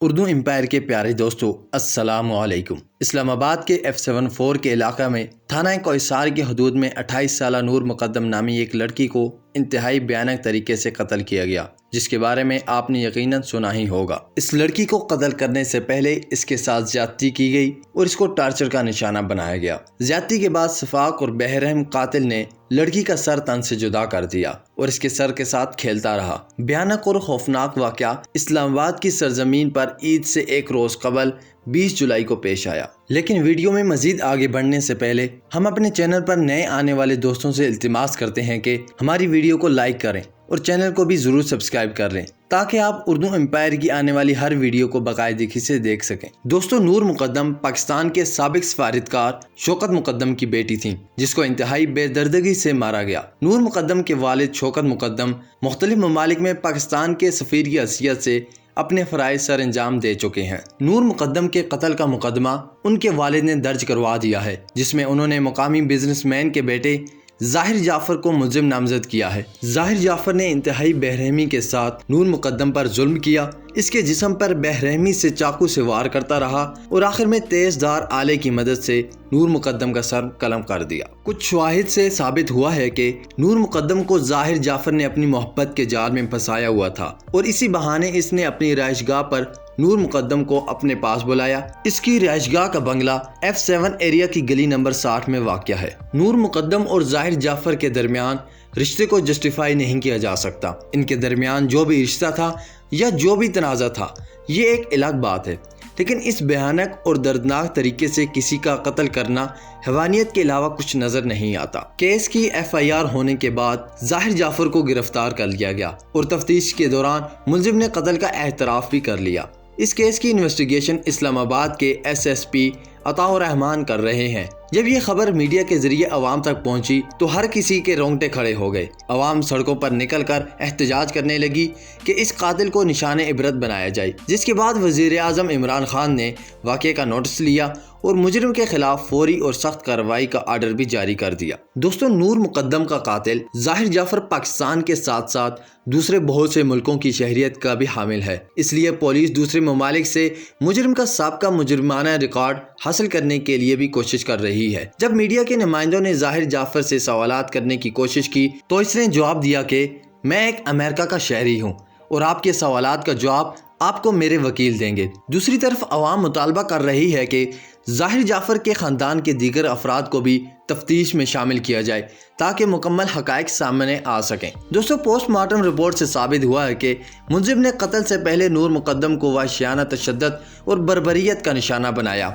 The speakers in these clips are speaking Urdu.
اردو امپائر کے پیارے دوستو السلام علیکم۔ اسلام آباد کے F74 کے علاقہ میں تھانہ کوہسار کی حدود میں 28 سالہ نور مقدم نامی ایک لڑکی کو انتہائی بھیانک طریقے سے قتل کیا گیا، جس کے بارے میں آپ نے یقیناً سنا ہی ہوگا۔ اس لڑکی کو قتل کرنے سے پہلے اس کے ساتھ زیادتی کی گئی اور اس کو ٹارچر کا نشانہ بنایا گیا۔ زیادتی کے بعد شفاق اور بہرحم قاتل نے لڑکی کا سر تن سے جدا کر دیا اور اس کے سر کے ساتھ کھیلتا رہا۔ بھیانک اور خوفناک واقعہ اسلام آباد کی سرزمین پر عید سے ایک روز قبل 20 جولائی کو پیش آیا۔ لیکن ویڈیو میں مزید آگے بڑھنے سے پہلے ہم اپنے چینل پر نئے آنے والے دوستوں سے التماس کرتے ہیں کہ ہماری ویڈیو کو لائک کریں اور چینل کو بھی ضرور سبسکرائب کر لیں تاکہ آپ اردو امپائر کی آنے والی ہر ویڈیو کو باقاعدگی سے دیکھ سکیں۔ دوستو، نور مقدم پاکستان کے سابق سفارتکار شوکت مقدم کی بیٹی تھیں، جس کو انتہائی بے دردگی سے مارا گیا۔ نور مقدم کے والد شوکت مقدم مختلف ممالک میں پاکستان کے سفیر کی حیثیت سے اپنے فرائض سر انجام دے چکے ہیں۔ نور مقدم کے قتل کا مقدمہ ان کے والد نے درج کروا دیا ہے، جس میں انہوں نے مقامی بزنس مین کے بیٹے ظاہر جعفر کو ملزم نامزد کیا ہے۔ ظاہر جعفر نے انتہائی بےرحمی کے ساتھ نور مقدم پر ظلم کیا، اس کے جسم پر بےرحمی سے چاقو سے وار کرتا رہا اور آخر میں تیز دھار آلے کی مدد سے نور مقدم کا سر قلم کر دیا۔ کچھ شواہد سے ثابت ہوا ہے کہ نور مقدم کو ظاہر جعفر نے اپنی محبت کے جال میں پھنسایا ہوا تھا اور اسی بہانے اس نے اپنی رہائش گاہ پر نور مقدم کو اپنے پاس بلایا۔ اس کی رہائش گاہ کا بنگلہ F7 ایریا کی گلی نمبر 60 میں واقع ہے۔ نور مقدم اور ظاہر جعفر کے درمیان رشتے کو جسٹیفائی نہیں کیا جا سکتا۔ ان کے درمیان جو بھی رشتہ تھا یا جو بھی تنازع تھا، یہ ایک الگ بات ہے، لیکن اس بھیانک اور دردناک طریقے سے کسی کا قتل کرنا حیوانیت کے علاوہ کچھ نظر نہیں آتا۔ کیس کی FIR ہونے کے بعد ظاہر جعفر کو گرفتار کر لیا گیا اور تفتیش کے دوران ملزم نے قتل کا اعتراف بھی کر لیا۔ اس کیس کی انویسٹیگیشن اسلام آباد کے SSP عطاء الرحمان کر رہے ہیں۔ جب یہ خبر میڈیا کے ذریعے عوام تک پہنچی تو ہر کسی کے رونگٹے کھڑے ہو گئے۔ عوام سڑکوں پر نکل کر احتجاج کرنے لگی کہ اس قاتل کو نشان عبرت بنایا جائے، جس کے بعد وزیر اعظم عمران خان نے واقعے کا نوٹس لیا اور مجرم کے خلاف فوری اور سخت کارروائی کا آرڈر بھی جاری کر دیا۔ دوستو، نور مقدم کا قاتل ظاہر جعفر پاکستان کے ساتھ ساتھ دوسرے بہت سے ملکوں کی شہریت کا بھی حامل ہے، اس لیے پولیس دوسرے ممالک سے مجرم کا سابقہ مجرمانہ ریکارڈ حاصل کرنے کے لیے بھی کوشش کر رہی ہے۔ جب میڈیا کے نمائندوں نے ظاہر جعفر سے سوالات کرنے کی کوشش کی تو اس نے جواب دیا کہ میں ایک امریکہ کا شہری ہوں اور آپ کے سوالات کا جواب آپ کو میرے وکیل دیں گے۔ دوسری طرف عوام مطالبہ کر رہی ہے کہ ظاہر جعفر کے خاندان کے دیگر افراد کو بھی تفتیش میں شامل کیا جائے تاکہ مکمل حقائق سامنے آ سکیں۔ دوستو، پوسٹ مارٹم رپورٹ سے ثابت ہوا ہے کہ ملزم نے قتل سے پہلے نور مقدم کو وحشیانہ تشدد اور بربریت کا نشانہ بنایا۔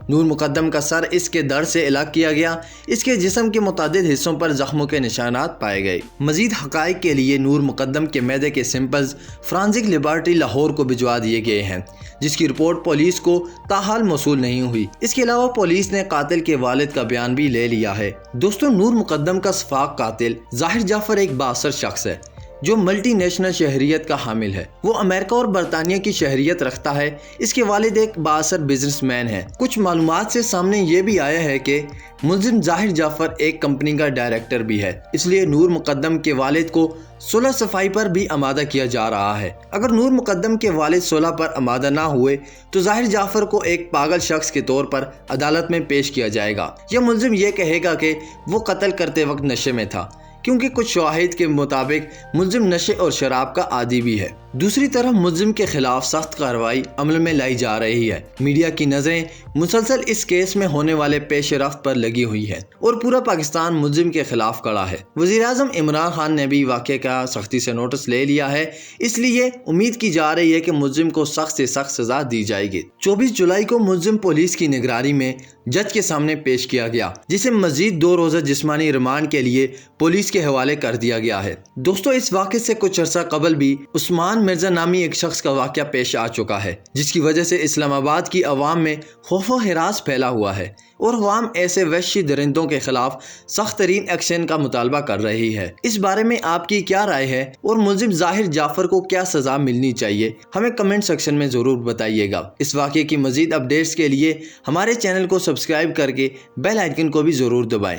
نور مقدم کا سر اس کے دڑ سے الگ کیا گیا، اس کے جسم کے متعدد حصوں پر زخموں کے نشانات پائے گئے۔ مزید حقائق کے لیے نور مقدم کے معدے کے سیمپلز فرانزک لیبارٹری لاہور کو بھجوا دیے گئے ہیں، جس کی رپورٹ پولیس کو تاحال موصول نہیں ہوئی۔ اس کے علاوہ پولیس نے قاتل کے والد کا بیان بھی لے لیا ہے۔ دوستو، نور مقدم کا شفاق قاتل ظاہر جعفر ایک بااثر شخص ہے جو ملٹی نیشنل شہریت کا حامل ہے۔ وہ امریکہ اور برطانیہ کی شہریت رکھتا ہے۔ اس کے والد ایک بااثر بزنس مین ہے۔ کچھ معلومات سے سامنے یہ بھی آیا ہے کہ ملزم ظاہر جعفر ایک کمپنی کا ڈائریکٹر بھی ہے، اس لیے نور مقدم کے والد کو صلح صفائی پر بھی آمادہ کیا جا رہا ہے۔ اگر نور مقدم کے والد صلح پر آمادہ نہ ہوئے تو ظاہر جعفر کو ایک پاگل شخص کے طور پر عدالت میں پیش کیا جائے گا یا ملزم یہ کہے گا کہ وہ قتل کرتے وقت نشے میں تھا، کیونکہ کچھ شواہد کے مطابق ملزم نشے اور شراب کا عادی بھی ہے۔ دوسری طرف ملزم کے خلاف سخت کارروائی عمل میں لائی جا رہی ہے۔ میڈیا کی نظریں مسلسل اس کیس میں ہونے والے پیش رفت پر لگی ہوئی ہے اور پورا پاکستان ملزم کے خلاف کھڑا ہے۔ وزیر اعظم عمران خان نے بھی واقعے کا سختی سے نوٹس لے لیا ہے، اس لیے امید کی جا رہی ہے کہ ملزم کو سخت سے سخت سزا دی جائے گی۔ 24 جولائی کو ملزم پولیس کی نگرانی میں جج کے سامنے پیش کیا گیا، جسے مزید 2 روزہ جسمانی ریمانڈ کے لیے پولیس کے حوالے کر دیا گیا ہے۔ دوستو، اس واقعے سے کچھ عرصہ قبل بھی عثمان مرزا نامی ایک شخص کا واقعہ پیش آ چکا ہے، جس کی وجہ سے اسلام آباد کی عوام میں خوف و ہراس پھیلا ہوا ہے اور عوام ایسے وحشی درندوں کے خلاف سخت ترین ایکشن کا مطالبہ کر رہی ہے۔ اس بارے میں آپ کی کیا رائے ہے اور ملزم ظاہر جعفر کو کیا سزا ملنی چاہیے؟ ہمیں کمنٹ سیکشن میں ضرور بتائیے گا۔ اس واقعے کی مزید اپڈیٹس کے لیے ہمارے چینل کو سبسکرائب کر کے بیل آئیکن کو بھی ضرور دبائیں۔